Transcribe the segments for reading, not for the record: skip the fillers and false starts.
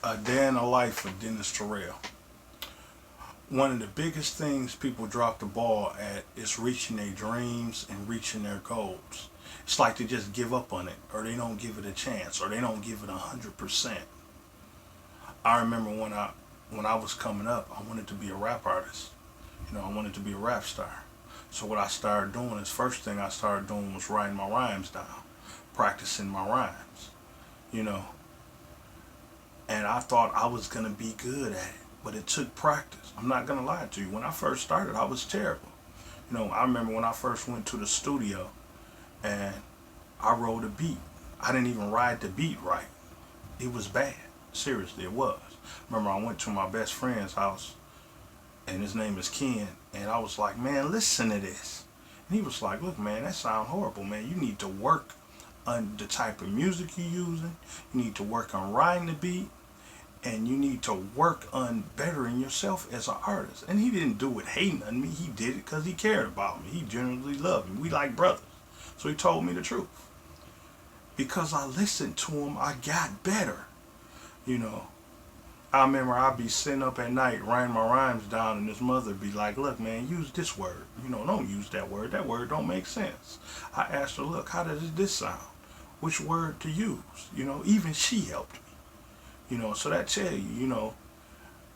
A Day in the Life of Dennis Terrell. One of the biggest things people drop the ball at is reaching their dreams and reaching their goals. It's like they just give up on it, or they don't give it a chance, or they don't give it 100%. I remember when I was coming up, I wanted to be a rap artist. I wanted to be a rap star. So what I started doing is, first thing I started doing was writing my rhymes down, practicing my rhymes. You know, and I thought I was gonna be good at it, but it took practice. I'm not gonna lie to you. When I first started, I was terrible. I remember when I first went to the studio and I wrote a beat. I didn't even ride the beat right. It was bad. Seriously, it was. Remember, I went to my best friend's house, and his name is Ken, and I was like, man, listen to this. And he was like, look, man, that sounds horrible, man. You need to work on the type of music you're using. You need to work on riding the beat, and you need to work on bettering yourself as an artist. And he didn't do it hating on me. He did it because he cared about me. He genuinely loved me. We like brothers. So he told me the truth. Because I listened to him, I got better. You know, I remember I'd be sitting up at night writing my rhymes down, and his mother be like, look, man, use this word. Don't use that word. That word don't make sense. I asked her, look, how does this sound? Which word to use? Even she helped me. So that tell you,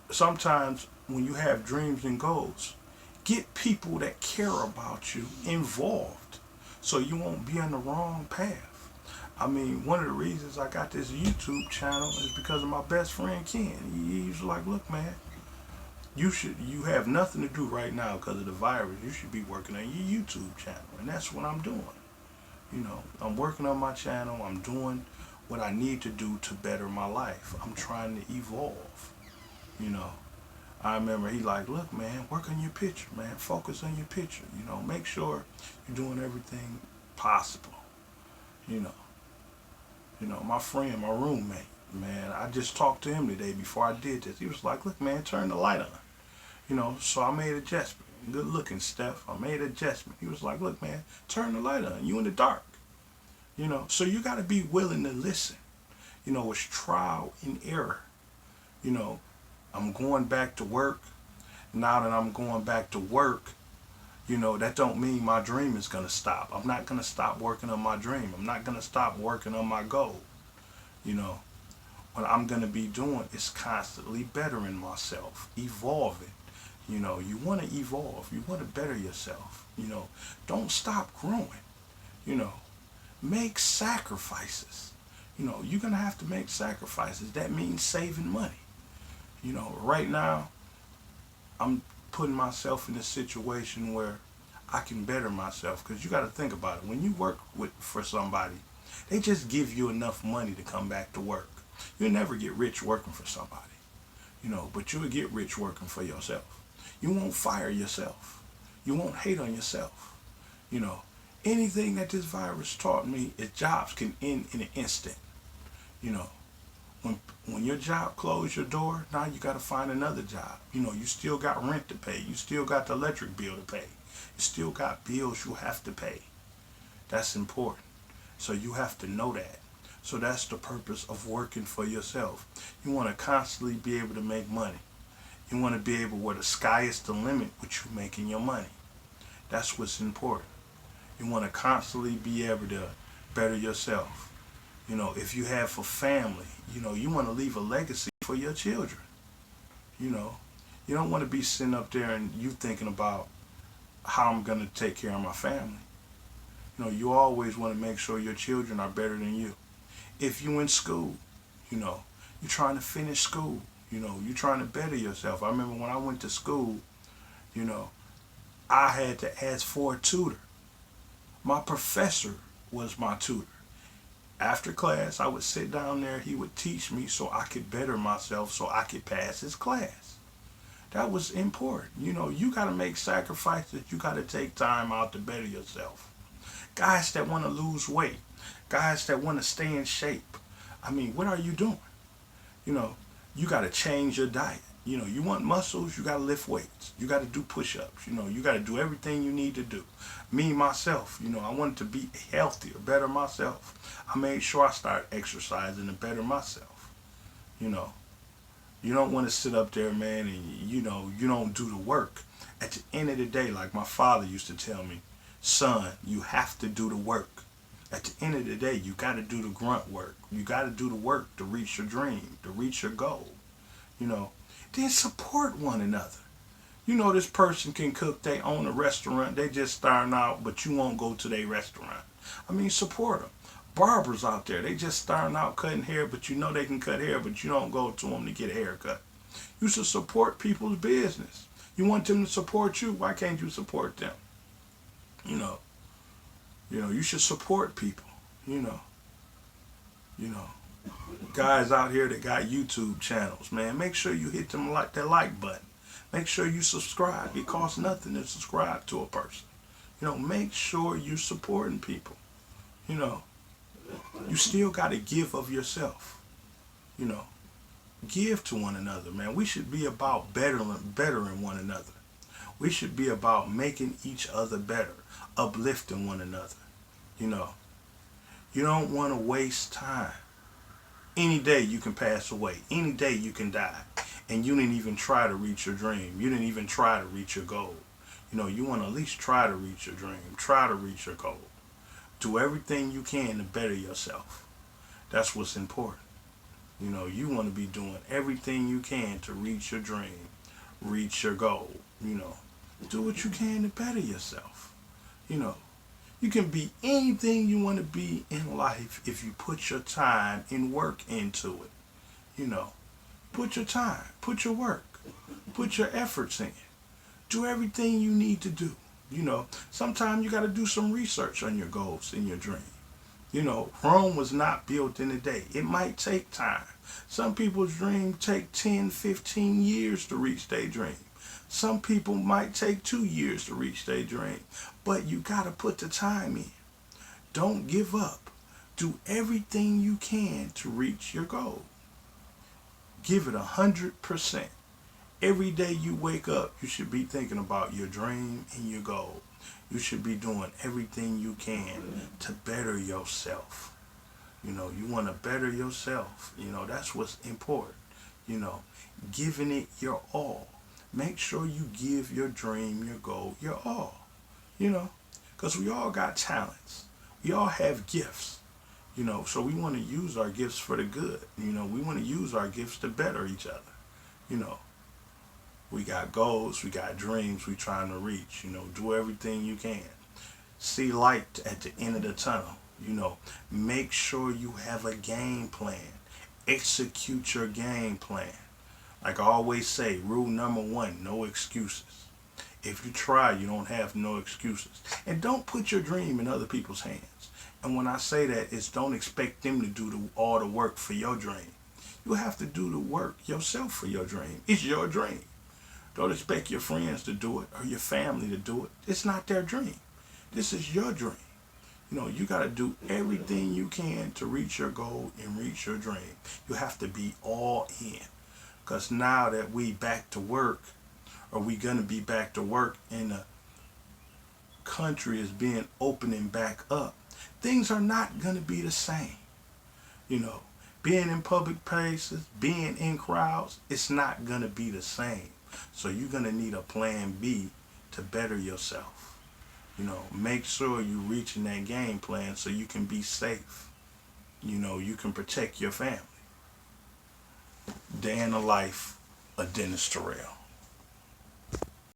sometimes when you have dreams and goals, get people that care about you involved so you won't be on the wrong path. One of the reasons I got this YouTube channel is because of my best friend Ken. He was like, look, man, you have nothing to do right now because of the virus. You should be working on your YouTube channel. And that's what I'm doing. I'm working on my channel. I'm doing what I need to do to better my life. I'm trying to evolve. I remember he like, look, man, work on your picture, man. Focus on your picture. Make sure you're doing everything possible. My friend, my roommate, man, I just talked to him today before I did this. He was like, look, man, turn the light on. So I made an adjustment. Good looking, Steph. I made an adjustment. He was like, look, man, turn the light on. You in the dark. So you got to be willing to listen. It's trial and error. I'm going back to work. Now that I'm going back to work, that don't mean my dream is going to stop. I'm not going to stop working on my dream. I'm not going to stop working on my goal. What I'm going to be doing is constantly bettering myself, evolving. You want to evolve. You want to better yourself. Don't stop growing. Make sacrifices. You're going to have to make sacrifices. That means saving money. Right now, I'm putting myself in a situation where I can better myself, because you got to think about it. When you work for somebody, they just give you enough money to come back to work. You'll never get rich working for somebody, but you'll get rich working for yourself. You won't fire yourself. You won't hate on yourself. Anything that this virus taught me is jobs can end in an instant. When your job closed your door, now you got to find another job. You still got rent to pay. You still got the electric bill to pay. You still got bills you have to pay. That's important. So you have to know that. So that's the purpose of working for yourself. You want to constantly be able to make money. You want to be able where the sky is the limit with you making your money. That's what's important. You want to constantly be able to better yourself. If you have a family, you want to leave a legacy for your children. You don't want to be sitting up there and you thinking about how I'm going to take care of my family. You always want to make sure your children are better than you. If you in school, you're trying to finish school, you're trying to better yourself. I remember when I went to school, I had to ask for a tutor. My professor was my tutor. After class, I would sit down there. He would teach me so I could better myself, so I could pass his class. That was important. You got to make sacrifices. You got to take time out to better yourself. Guys that want to lose weight, guys that want to stay in shape. What are you doing? You got to change your diet. You want muscles, you got to lift weights. You got to do push-ups. You got to do everything you need to do. Me, myself, I wanted to be healthier, better myself. I made sure I started exercising to better myself. You don't want to sit up there, man, and you don't do the work. At the end of the day, like my father used to tell me, son, you have to do the work. At the end of the day, you got to do the grunt work. You got to do the work to reach your dream, to reach your goal. You know, then support one another. This person can cook. They own a restaurant. They just starting out, but you won't go to their restaurant. I mean, support them. Barbers out there, they just starting out cutting hair, but they can cut hair, but you don't go to them to get a haircut. You should support people's business. You want them to support you. Why can't you support them? You know, you should support people. You know, you know, guys out here that got YouTube channels, man, make sure you hit them like that like button. Make sure you subscribe. It costs nothing to subscribe to a person. Make sure you supporting people. You know, you still got to give of yourself. You know, give to one another, man. We should be about bettering one another. We should be about making each other better, uplifting one another. You know, you don't want to waste time. Any day you can pass away. Any day you can die. And you didn't even try to reach your dream. You didn't even try to reach your goal. You want to at least try to reach your dream. Try to reach your goal. Do everything you can to better yourself. That's what's important. You want to be doing everything you can to reach your dream, reach your goal. Do what you can to better yourself. You can be anything you want to be in life if you put your time and work into it. Put your time, put your work, put your efforts in. Do everything you need to do. Sometimes you got to do some research on your goals and your dream. Rome was not built in a day. It might take time. Some people's dream take 10, 15 years to reach their dream. Some people might take 2 years to reach their dream. But you got to put the time in. Don't give up. Do everything you can to reach your goal. Give it 100%. Every day you wake up, you should be thinking about your dream and your goal. You should be doing everything you can to better yourself. You want to better yourself. That's what's important. Giving it your all. Make sure you give your dream, your goal, your all. Because we all got talents. We all have gifts. So we want to use our gifts for the good. We want to use our gifts to better each other. We got goals, we got dreams we trying to reach. Do everything you can. See light at the end of the tunnel. Make sure you have a game plan. Execute your game plan. Like I always say, rule number 1, no excuses. If you try, you don't have no excuses. And don't put your dream in other people's hands. And when I say that, it's don't expect them to do all the work for your dream. You have to do the work yourself for your dream. It's your dream. Don't expect your friends to do it or your family to do it. It's not their dream. This is your dream. You got to do everything you can to reach your goal and reach your dream. You have to be all in. Because now that we back to work, or we going to be back to work and the country is being opening back up, things are not going to be the same. Being in public places, being in crowds, it's not going to be the same. So you're going to need a plan B to better yourself. Make sure you're reaching that game plan so you can be safe. You can protect your family. Day in the life of Dennis Terrell.